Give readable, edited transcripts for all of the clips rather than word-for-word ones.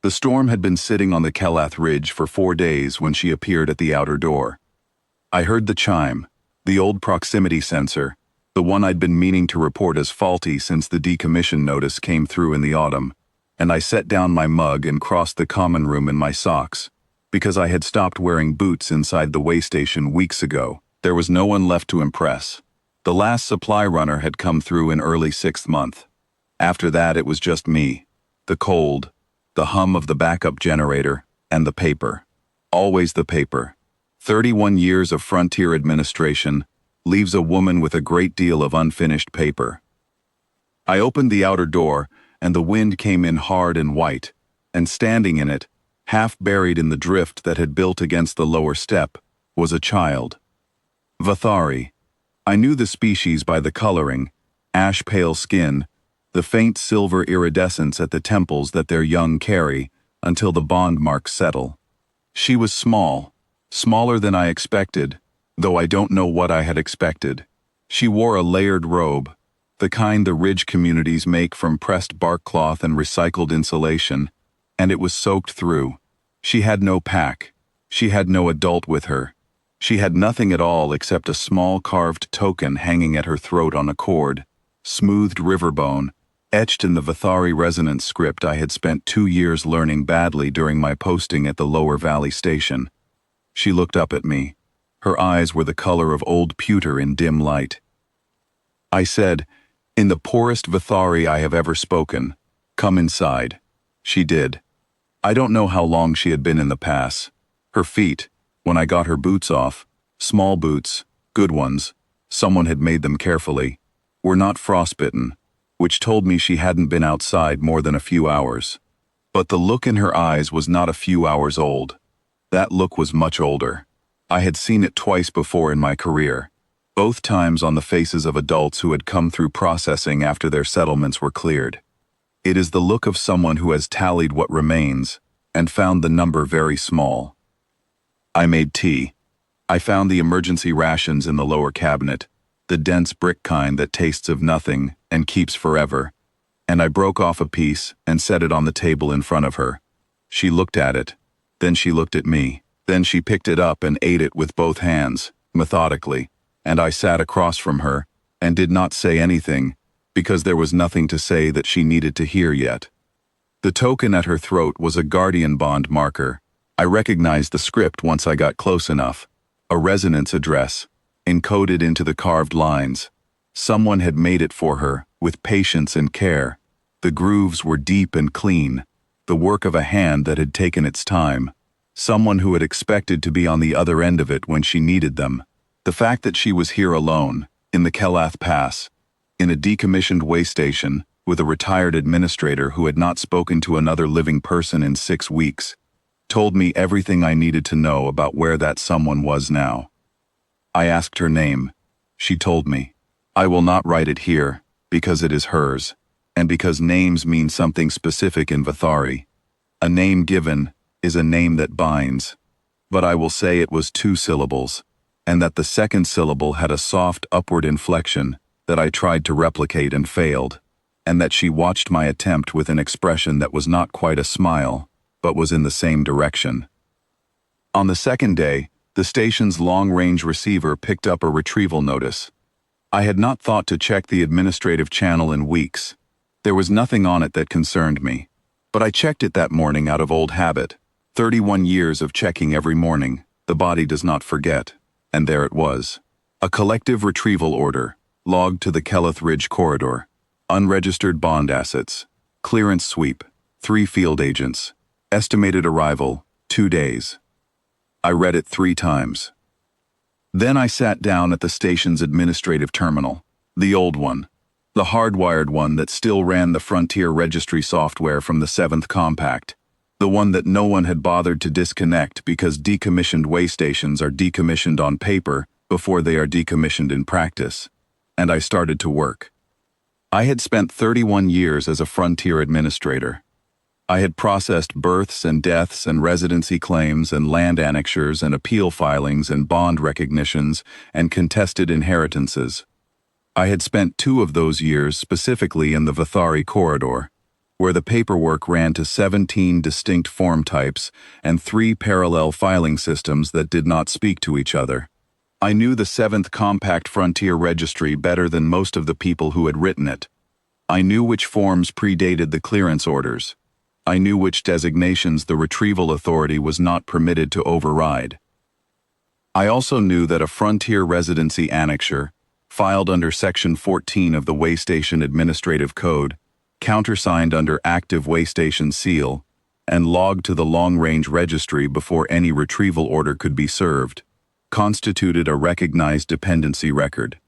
The storm had been sitting on the Kelath Ridge for 4 days when she appeared at the outer door. I heard the chime, the old proximity sensor, the one I'd been meaning to report as faulty since the decommission notice came through in the autumn, and I set down my mug and crossed the common room in my socks. Because I had stopped wearing boots inside the waystation weeks ago, there was no one left to impress. The last supply runner had come through in early 6th month. After that it was just me, the cold, the hum of the backup generator, and the paper. Always the paper. 31 years of frontier administration leaves a woman with a great deal of unfinished paper. I opened the outer door, and the wind came in hard and white, and standing in it, half buried in the drift that had built against the lower step, was a child. Vathari. I knew the species by the coloring, ash-pale skin, the faint silver iridescence at the temples that their young carry until the bond marks settle. She was small, smaller than I expected, though I don't know what I had expected. She wore a layered robe, the kind the ridge communities make from pressed bark cloth and recycled insulation, and it was soaked through. She had no pack. She had no adult with her. She had nothing at all except a small carved token hanging at her throat on a cord, smoothed river bone, etched in the Vathari resonance script I had spent 2 years learning badly during my posting at the Lower Valley Station. She looked up at me. Her eyes were the color of old pewter in dim light. I said, in the poorest Vathari I have ever spoken, "Come inside." She did. I don't know how long she had been in the pass. Her feet, when I got her boots off, small boots, good ones, someone had made them carefully, were not frostbitten, which told me she hadn't been outside more than a few hours. But the look in her eyes was not a few hours old. That look was much older. I had seen it twice before in my career, both times on the faces of adults who had come through processing after their settlements were cleared. It is the look of someone who has tallied what remains and found the number very small. I made tea. I found the emergency rations in the lower cabinet, the dense brick kind that tastes of nothing and keeps forever, and I broke off a piece and set it on the table in front of her. She looked at it, then she looked at me, then she picked it up and ate it with both hands, methodically, and I sat across from her and did not say anything because there was nothing to say that she needed to hear yet. The token at her throat was a guardian bond marker. I recognized the script once I got close enough, a resonance address, encoded into the carved lines. Someone had made it for her, with patience and care. The grooves were deep and clean, the work of a hand that had taken its time. Someone who had expected to be on the other end of it when she needed them. The fact that she was here alone, in the Kelath Pass, in a decommissioned waystation, with a retired administrator who had not spoken to another living person in 6 weeks, told me everything I needed to know about where that someone was now. I asked her name. She told me. I will not write it here, because it is hers, and because names mean something specific in Vathari. A name given is a name that binds. But I will say it was 2 syllables, and that the second syllable had a soft upward inflection that I tried to replicate and failed, and that she watched my attempt with an expression that was not quite a smile, but was in the same direction. On the second day, the station's long-range receiver picked up a retrieval notice. I had not thought to check the administrative channel in weeks. There was nothing on it that concerned me, but I checked it that morning out of old habit. 31 years of checking every morning, the body does not forget, and there it was. A collective retrieval order, logged to the Kelath Ridge corridor. Unregistered bond assets. Clearance sweep. 3 field agents. Estimated arrival, 2 days. I read it 3 times. Then I sat down at the station's administrative terminal, the old one, the hardwired one that still ran the Frontier Registry software from the 7th compact, the one that no one had bothered to disconnect because decommissioned waystations are decommissioned on paper before they are decommissioned in practice, and I started to work. I had spent 31 years as a frontier administrator. I had processed births and deaths and residency claims and land annexures and appeal filings and bond recognitions and contested inheritances. I had spent 2 of those years specifically in the Vathari corridor. where the paperwork ran to 17 distinct form types and 3 parallel filing systems that did not speak to each other. I knew the 7th Compact Frontier Registry better than most of the people who had written it. I knew which forms predated the clearance orders. I knew which designations the Retrieval Authority was not permitted to override. I also knew that a Frontier Residency Annexure, filed under Section 14 of the Waystation Administrative Code, countersigned under active Waystation seal, and logged to the long-range registry before any retrieval order could be served, constituted a recognized dependency record,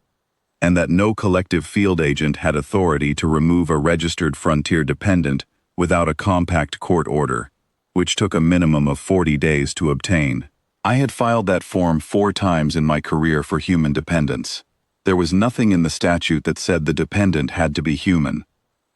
and that no collective field agent had authority to remove a registered Frontier dependent without a compact court order, which took a minimum of 40 days to obtain. I had filed that form 4 times in my career for human dependents. There was nothing in the statute that said the dependent had to be human.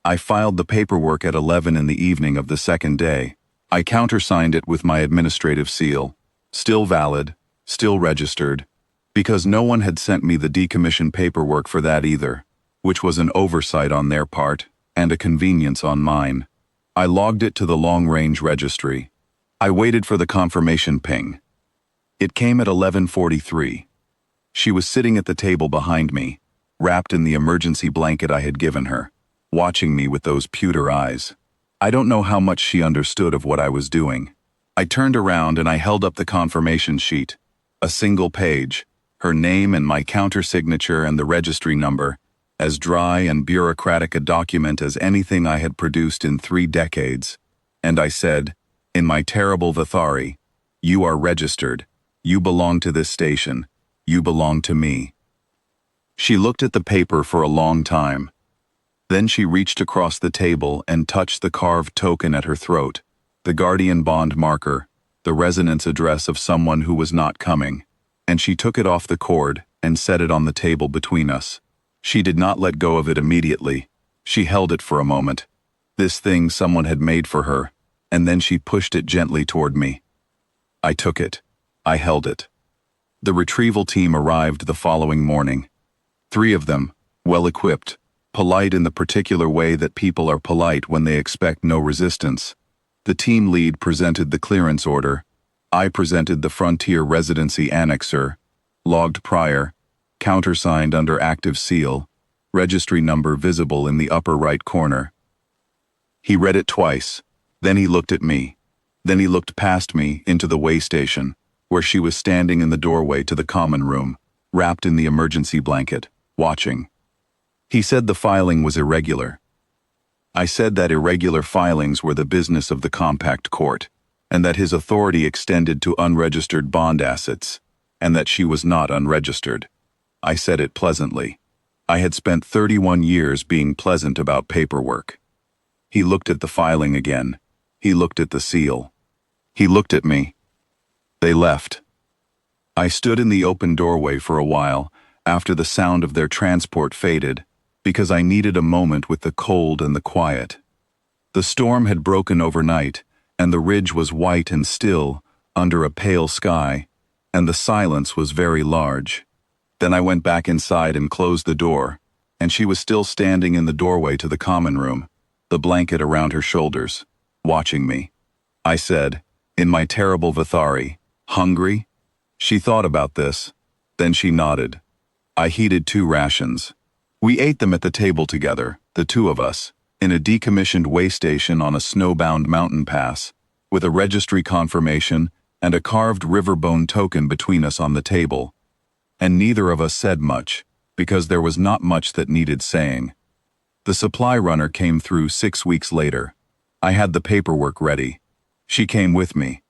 I filed the paperwork at 11 in the evening of the second day. I countersigned it with my administrative seal, still valid, still registered, because no one had sent me the decommissioned paperwork for that either, which was an oversight on their part and a convenience on mine. I logged it to the long-range registry. I waited for the confirmation ping. It came at 11:43. She was sitting at the table behind me, wrapped in the emergency blanket I had given her, watching me with those pewter eyes. I don't know how much she understood of what I was doing. I turned around and I held up the confirmation sheet. A single page, her name and my countersignature and the registry number, as dry and bureaucratic a document as anything I had produced in 3 decades. And I said, in my terrible Vathari, "You are registered. You belong to this station. You belong to me." She looked at the paper for a long time. Then she reached across the table and touched the carved token at her throat, the guardian bond marker, the residence address of someone who was not coming, and she took it off the cord and set it on the table between us. She did not let go of it immediately. She held it for a moment, this thing someone had made for her, and then she pushed it gently toward me. I took it. I held it. The retrieval team arrived the following morning. 3 of them, well-equipped, polite in the particular way that people are polite when they expect no resistance. The team lead presented the clearance order. I presented the Frontier Residency Annexure, logged prior, countersigned under active seal, registry number visible in the upper right corner. He read it twice, then he looked at me. Then he looked past me into the waystation, where she was standing in the doorway to the common room, wrapped in the emergency blanket, watching. He said the filing was irregular. I said that irregular filings were the business of the compact court, and that his authority extended to unregistered bond assets, and that she was not unregistered. I said it pleasantly. I had spent 31 years being pleasant about paperwork. He looked at the filing again. He looked at the seal. He looked at me. They left. I stood in the open doorway for a while after the sound of their transport faded, because I needed a moment with the cold and the quiet. The storm had broken overnight, and the ridge was white and still under a pale sky, and the silence was very large. Then I went back inside and closed the door, and she was still standing in the doorway to the common room, the blanket around her shoulders, watching me. I said, in my terrible Vathari, "Hungry?" She thought about this. Then she nodded. I heated 2 rations. We ate them at the table together, the 2 of us, in a decommissioned waystation on a snowbound mountain pass, with a registry confirmation and a carved riverbone token between us on the table. And neither of us said much, because there was not much that needed saying. The supply runner came through 6 weeks later. I had the paperwork ready. She came with me.